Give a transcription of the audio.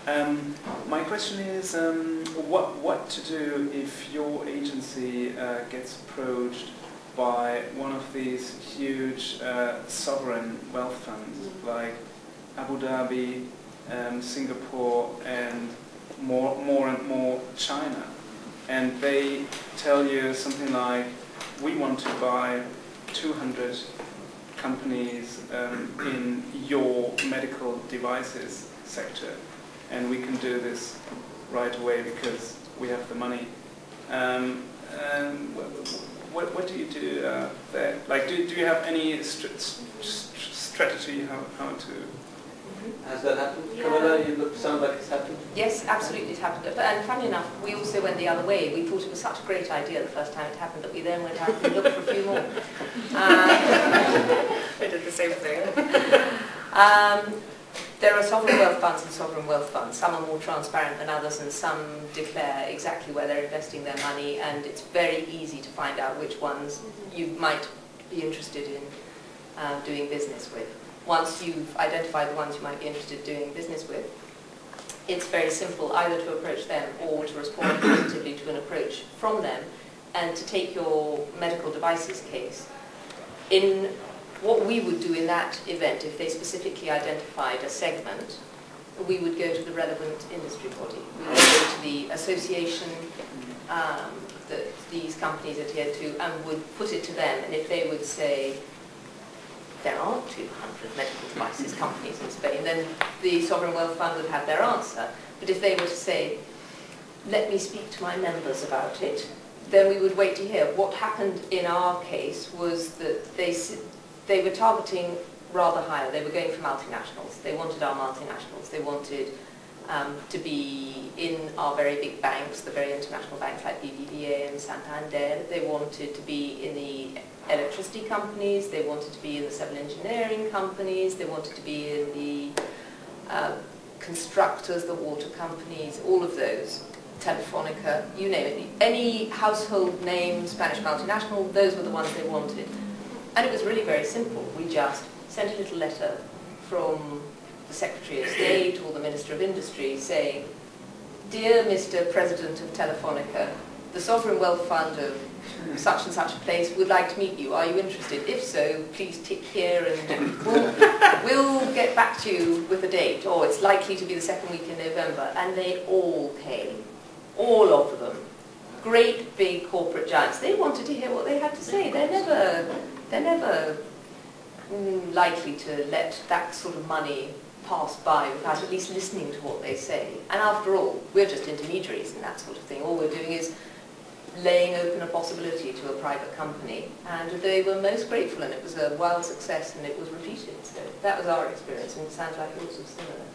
My question is, what to do if your agency gets approached by one of these huge sovereign wealth funds like Abu Dhabi, Singapore, and more and more China, and they tell you something like, we want to buy 200 companies in your medical devices sector, and we can do this right away because we have the money. What do you do there? Like, do you have any strategy how to? Has that happened? Yeah. Camilla, you sound like it's happened. Yes, absolutely it happened. And funny enough, we also went the other way. We thought it was such a great idea the first time it happened that we then went out and looked for a few more. We did the same thing. There are sovereign wealth funds and sovereign wealth funds. Some are more transparent than others, and some declare exactly where they're investing their money, and it's very easy to find out which ones you might be interested in doing business with. Once you've identified the ones you might be interested in doing business with, it's very simple either to approach them or to respond positively to an approach from them. And to take your medical devices case, in what we would do in that event, if they specifically identified a segment, we would go to the relevant industry body. We would go to the association that these companies adhere to and would put it to them. And if they would say, there aren't 200 medical devices companies in Spain, then the Sovereign Wealth Fund would have their answer. But if they were to say, let me speak to my members about it, then we would wait to hear. What happened in our case was that they were targeting rather higher. They were going for multinationals. They wanted our multinationals. They wanted to be in our very big banks, the very international banks like BBVA and Santander. They wanted to be in the electricity companies. They wanted to be in the civil engineering companies. They wanted to be in the constructors, the water companies, all of those. Telefonica, you name it. Any household name, Spanish multinational, those were the ones they wanted. And it was really very simple. We just sent a little letter from the Secretary of State or the Minister of Industry saying, dear Mr. President of Telefonica, the Sovereign Wealth Fund of such and such a place would like to meet you. Are you interested? If so, please tick here and we'll get back to you with a date. Or it's likely to be the second week in November. And they all came. All of them. Great big corporate giants. They wanted to hear what they had to say. They're never likely to let that sort of money pass by without at least listening to what they say. And after all, we're just intermediaries in that sort of thing. All we're doing is laying open a possibility to a private company. And they were most grateful, and it was a wild success, and it was repeated. So that was our experience, and it sounds like yours was similar.